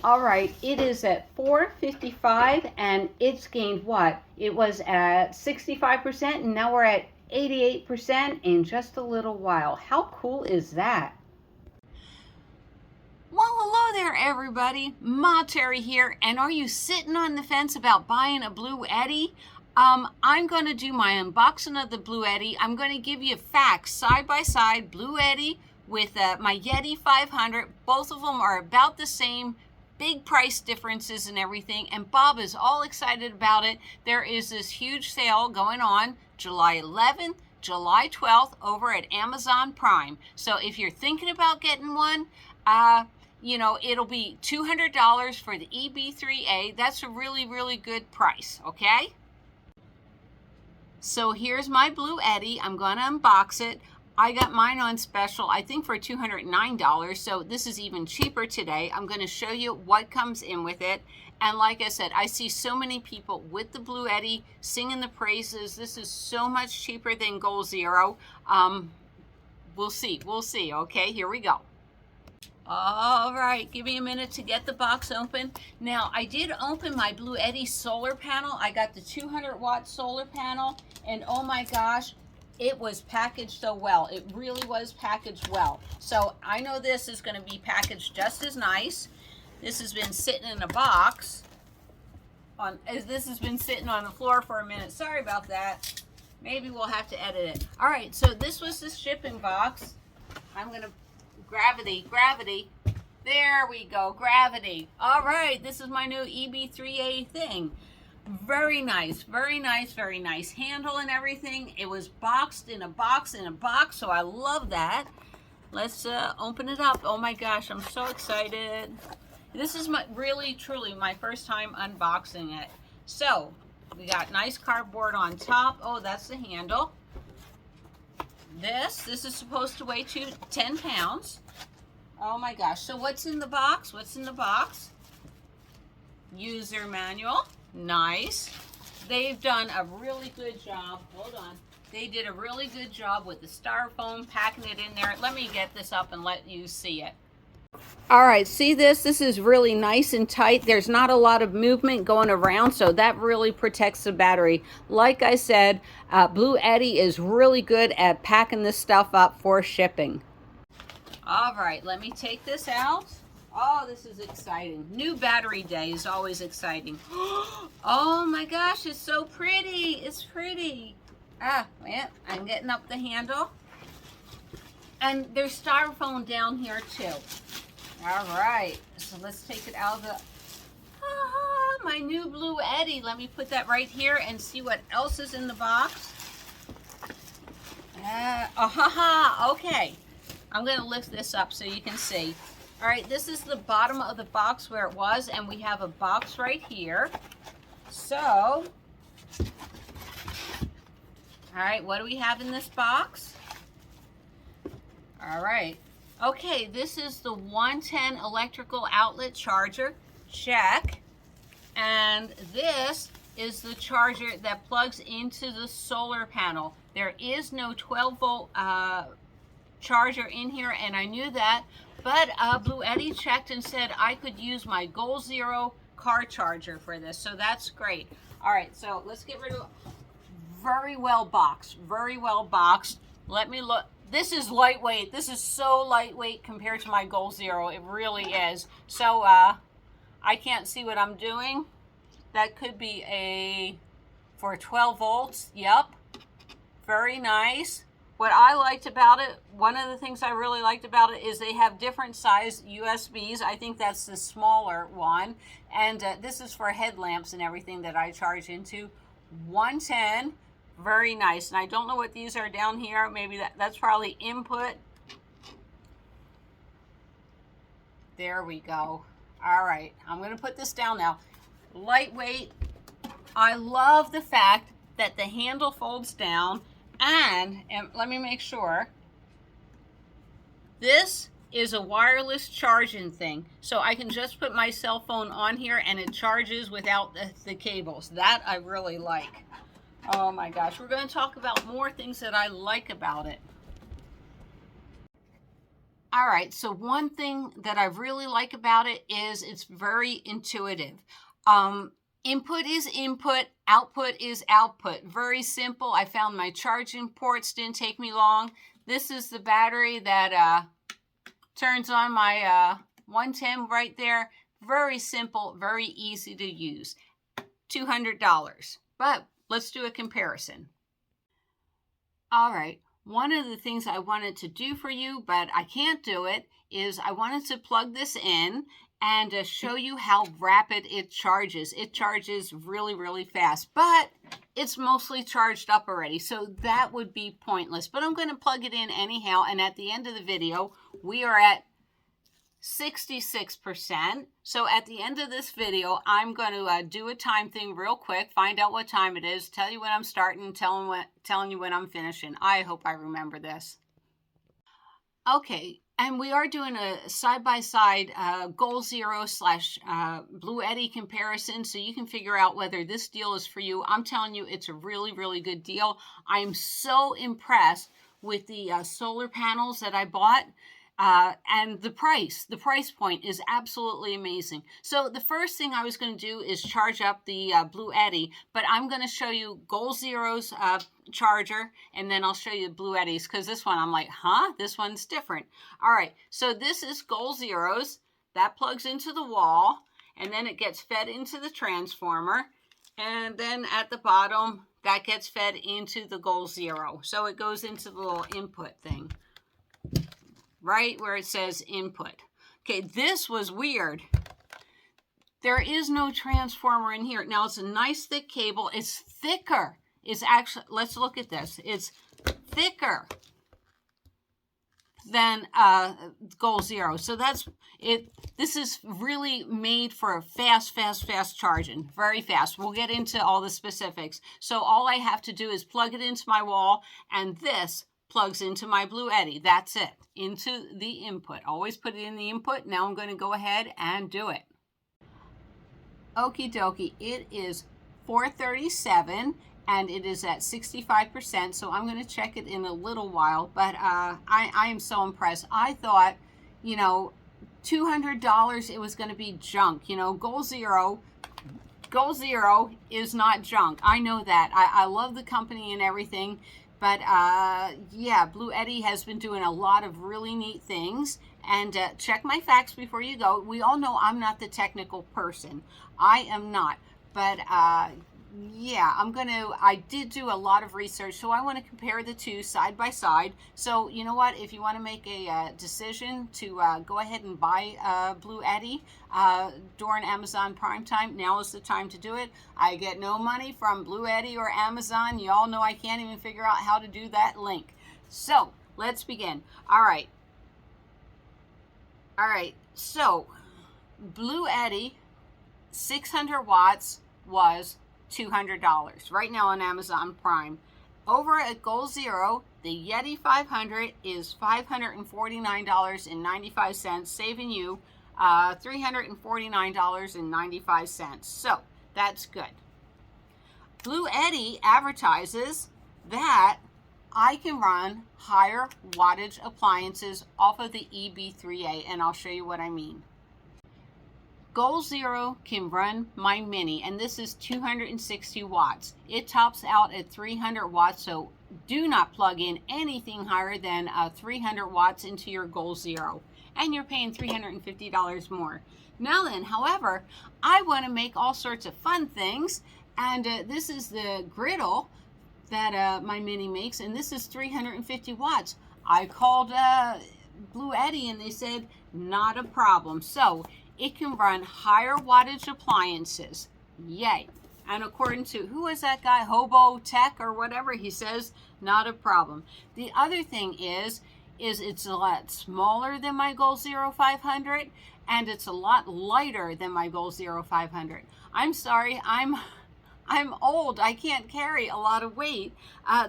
All right, it is at 4:55 and it's gained what? It was at 65% and now we're at 88% in just a little while. How cool is that? Well, hello there, everybody. Ma Terry here, and are you sitting on the fence about buying a Bluetti? I'm going to do my unboxing of the Bluetti. I'm going to give you facts side by side. Bluetti with my Yeti 500. Both of them are about the same. Big price differences and everything, and Bob is all excited about it. There is this huge sale going on July 11th, July 12th over at Amazon Prime. So if you're thinking about getting one, it'll be $200 for the EB3A. That's a really, really good price, okay? So here's my Bluetti. I'm going to unbox it. I got mine on special, I think for $209, so this is even cheaper today. I'm going to show you what comes in with it. And like I said, I see so many people with the Bluetti singing the praises. This is so much cheaper than Goal Zero. We'll see, okay? Here we go. All right, give me a minute to get the box open. Now, I did open my Bluetti solar panel. I got the 200-watt solar panel, and oh my gosh, it was packaged so well. It really was packaged well. So I know this is going to be packaged just as nice. This has been sitting in a box. This has been sitting on the floor for a minute. Sorry about that. Maybe we'll have to edit it. All right, so this was the shipping box. I'm going to gravity. There we go, gravity. All right, this is my new EB3A thing. Very nice handle and everything. It was boxed in a box, so I love that. Let's open it up. Oh my gosh, I'm so excited. This is really, truly my first time unboxing it. So, we got nice cardboard on top. Oh, that's the handle. This is supposed to weigh 10 pounds. Oh my gosh, so what's in the box? User manual. Nice. They've done a really good job. Hold on. They did a really good job with the styrofoam, packing it in there. Let me get this up and let you see it. All right, see this? This is really nice and tight. There's not a lot of movement going around, so that really protects the battery. Like I said, Bluetti is really good at packing this stuff up for shipping. All right, let me take this out. Oh, this is exciting. New battery day is always exciting. Oh my gosh, it's so pretty. It's pretty. Man, I'm getting up the handle. And there's styrofoam down here too. All right, so let's take it out of the... my new Bluetti. Let me put that right here and see what else is in the box. Okay. I'm going to lift this up so you can see. All right, this is the bottom of the box where it was, and we have a box right here. So, all right, what do we have in this box? All right. Okay, this is the 110 electrical outlet charger. Check. And this is the charger that plugs into the solar panel. There is no 12-volt charger in here, and I knew that, but Bluetti checked and said I could use my Goal Zero car charger for this, so that's great. All right, so let's get rid of... Very well boxed. Let me look. This is lightweight. This is so lightweight compared to my Goal Zero. It really is. So I can't see what I'm doing. That could be for 12 volts. Yep. Very nice. What I liked about it, one of the things I really liked about it is they have different size USBs. I think that's the smaller one. And this is for headlamps and everything that I charge into. 110. Very nice. And I don't know what these are down here. Maybe that's probably input. There we go. All right. I'm going to put this down now. Lightweight. I love the fact that the handle folds down. And let me make sure, this is a wireless charging thing. So I can just put my cell phone on here and it charges without the cables. That I really like. Oh my gosh, we're going to talk about more things that I like about it. All right, so one thing that I really like about it is it's very intuitive. Input is input, output is output. Very simple. I found my charging ports, didn't take me long. This is the battery that turns on my 110 right there. Very simple, very easy to use. $200. But let's do a comparison. All right. One of the things I wanted to do for you, but I can't do it, is I wanted to plug this in and show you how rapid it charges. It charges really, really fast, but it's mostly charged up already, so that would be pointless. But I'm going to plug it in anyhow, and at the end of the video, we are at 66%. So at the end of this video, I'm going to do a time thing real quick, find out what time it is, tell you when I'm starting, telling you when I'm finishing. I hope I remember this. Okay, and we are doing a side-by-side Goal Zero / Bluetti comparison, so you can figure out whether this deal is for you. I'm telling you, it's a really, really good deal. I'm so impressed with the solar panels that I bought. And the price point is absolutely amazing. So the first thing I was going to do is charge up the Bluetti, but I'm going to show you Goal Zero's charger, and then I'll show you Bluetti's, because this one I'm like, huh? This one's different. All right, so this is Goal Zero's. That plugs into the wall, and then it gets fed into the transformer, and then at the bottom, that gets fed into the Goal Zero. So it goes into the little input thing, right where it says input. Okay, this was weird. There is no transformer in here. Now, it's a nice thick cable. It's thicker. It's actually, let's look at this. It's thicker than Goal Zero. So that's it. This is really made for fast charging. Very fast. We'll get into all the specifics. So all I have to do is plug it into my wall, and this plugs into my Bluetti. That's it. Into the input. Always put it in the input. Now I'm going to go ahead and do it. Okie dokie. It is 4:37 and it is at 65%. So I'm going to check it in a little while. But I am so impressed. I thought, you know, $200 it was going to be junk. You know, Goal Zero is not junk. I know that. I love the company and everything. But yeah, Bluetti has been doing a lot of really neat things. And check my facts before you go. We all know I'm not the technical person. I am not. But yeah, I did do a lot of research. So I want to compare the two side by side. So you know what? If you want to make a decision to go ahead and buy Bluetti during Amazon Prime Time, now is the time to do it. I get no money from Bluetti or Amazon. You all know I can't even figure out how to do that link. So let's begin. All right. So Bluetti 600 watts was $200 right now on Amazon Prime. Over at Goal Zero, the Yeti 500 is $549.95, saving you $349.95. So that's good. Bluetti advertises that I can run higher wattage appliances off of the EB3A, and I'll show you what I mean. Goal Zero can run my Mini, and this is 260 watts. It tops out at 300 watts, so do not plug in anything higher than 300 watts into your Goal Zero, and you're paying $350 more. Now then, however, I want to make all sorts of fun things, and this is the griddle that my Mini makes, and this is 350 watts. I called Bluetti, and they said not a problem. So it can run higher wattage appliances. Yay. And according to, who is that guy, Hobo Tech or whatever, he says, not a problem. The other thing is it's a lot smaller than my Goal Zero 500, and it's a lot lighter than my Goal Zero 500. I'm sorry, I'm old. I can't carry a lot of weight.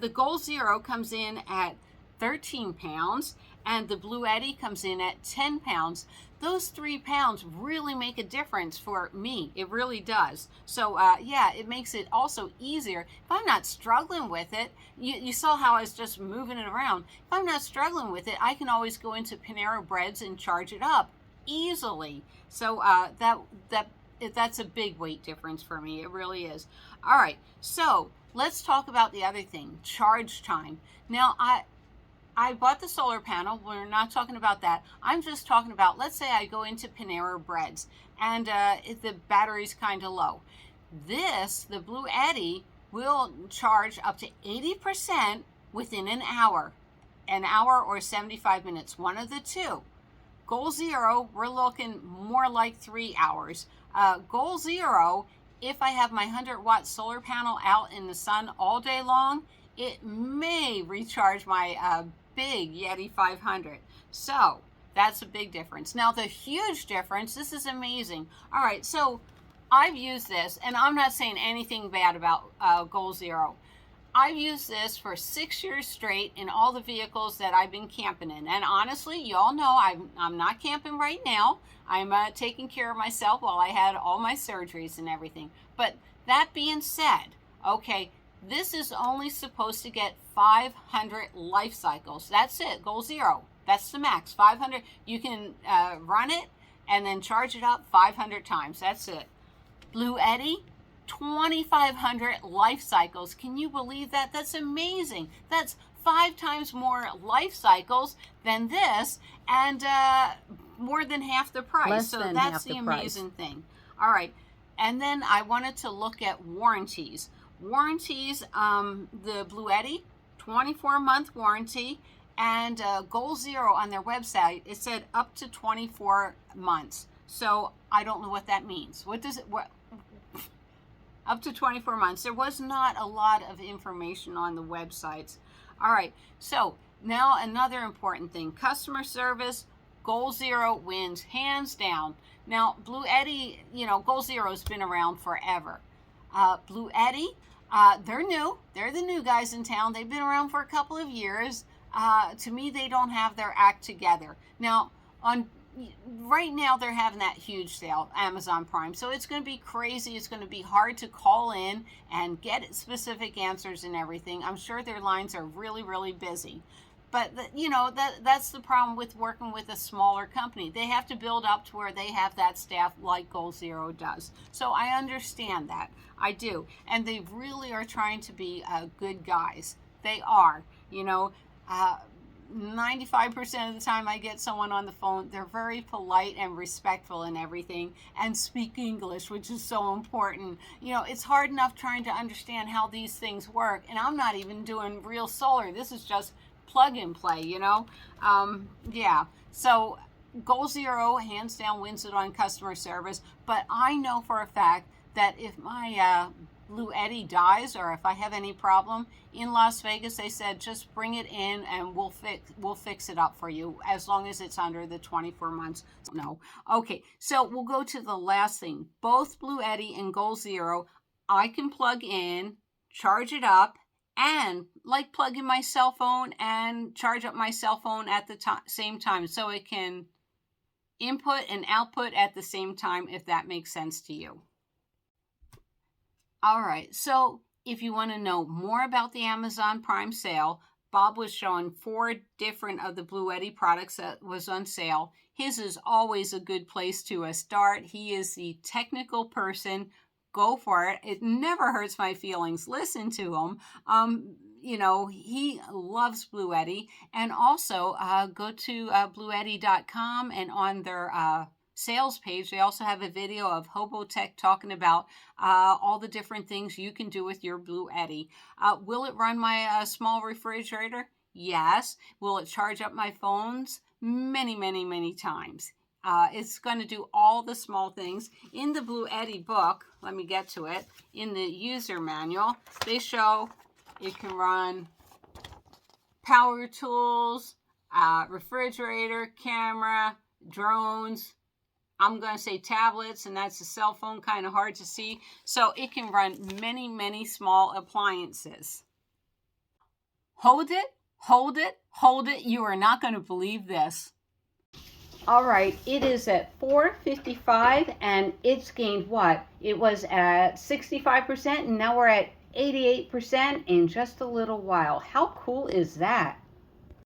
The Goal Zero comes in at 13 pounds, and the Bluetti comes in at 10 pounds. Those 3 pounds really make a difference for me. It really does. So yeah, it makes it also easier. If I'm not struggling with it, you saw how I was just moving it around. If I'm not struggling with it, I can always go into Panera Breads and charge it up easily. So that's a big weight difference for me. It really is. All right, so let's talk about the other thing, charge time. Now, I bought the solar panel. We're not talking about that. I'm just talking about, let's say I go into Panera Breads and the battery's kind of low. The Bluetti, will charge up to 80% within an hour or 75 minutes, one of the two. Goal Zero, we're looking more like 3 hours. Goal Zero, if I have my 100-watt solar panel out in the sun all day long, it may recharge my big Yeti 500. So that's a big difference. Now the huge difference, this is amazing. All right, so I've used this, and I'm not saying anything bad about Goal Zero. I've used this for 6 years straight in all the vehicles that I've been camping in. And honestly, y'all know I'm not camping right now. I'm taking care of myself while I had all my surgeries and everything. But that being said, okay, this is only supposed to get 500 life cycles. That's it, Goal Zero. That's the max, 500. You can run it and then charge it up 500 times. That's it. Bluetti, 2,500 life cycles. Can you believe that? That's amazing. That's 5 times more life cycles than this, and more than half the price. So that's the amazing thing. All right, and then I wanted to look at warranties. Warranties, the Bluetti, 24-month warranty, and Goal Zero on their website, it said up to 24 months. So I don't know what that means. What does it, up to 24 months. There was not a lot of information on the websites. All right, so now another important thing, customer service. Goal Zero wins hands down. Now Bluetti, Goal Zero's been around forever. Bluetti, they're new. They're the new guys in town. They've been around for a couple of years. To me, they don't have their act together. Now, right now they're having that huge sale, Amazon Prime. So it's going to be crazy. It's going to be hard to call in and get specific answers and everything. I'm sure their lines are really, really busy. But that's the problem with working with a smaller company. They have to build up to where they have that staff like Goal Zero does. So I understand that. I do. And they really are trying to be good guys. They are. 95% of the time I get someone on the phone, they're very polite and respectful and everything, and speak English, which is so important. It's hard enough trying to understand how these things work, and I'm not even doing real solar. This is just plug and play, yeah. So Goal Zero hands down wins it on customer service, but I know for a fact that if my Bluetti dies, or if I have any problem in Las Vegas, they said just bring it in and we'll fix it up for you, as long as it's under the 24 months. No. Okay, so we'll go to the last thing. Both Bluetti and Goal Zero, I can plug in, charge it up, and like plug in my cell phone and charge up my cell phone at the same time, so it can input and output at the same time, if that makes sense to you. All right, so if you want to know more about the Amazon Prime sale, Bob was showing 4 different of the Bluetti products that was on sale. His is always a good place to start. He is the technical person. Go for it. It never hurts my feelings. Listen to him. He loves Bluetti. And also go to Bluetti.com, and on their sales page, they also have a video of Hobotech talking about all the different things you can do with your Bluetti. Will it run my small refrigerator? Yes. Will it charge up my phones? Many, many, many times. It's going to do all the small things. In the Bluetti book, let me get to it, in the user manual, they show it can run power tools, refrigerator, camera, drones. I'm going to say tablets, and that's a cell phone, kind of hard to see. So it can run many, many small appliances. Hold it, hold it, Hold it, you are not going to believe this. All right, it is at 455 and it's gained what? It was at 65% and now we're at 88% in just a little while. How cool is that?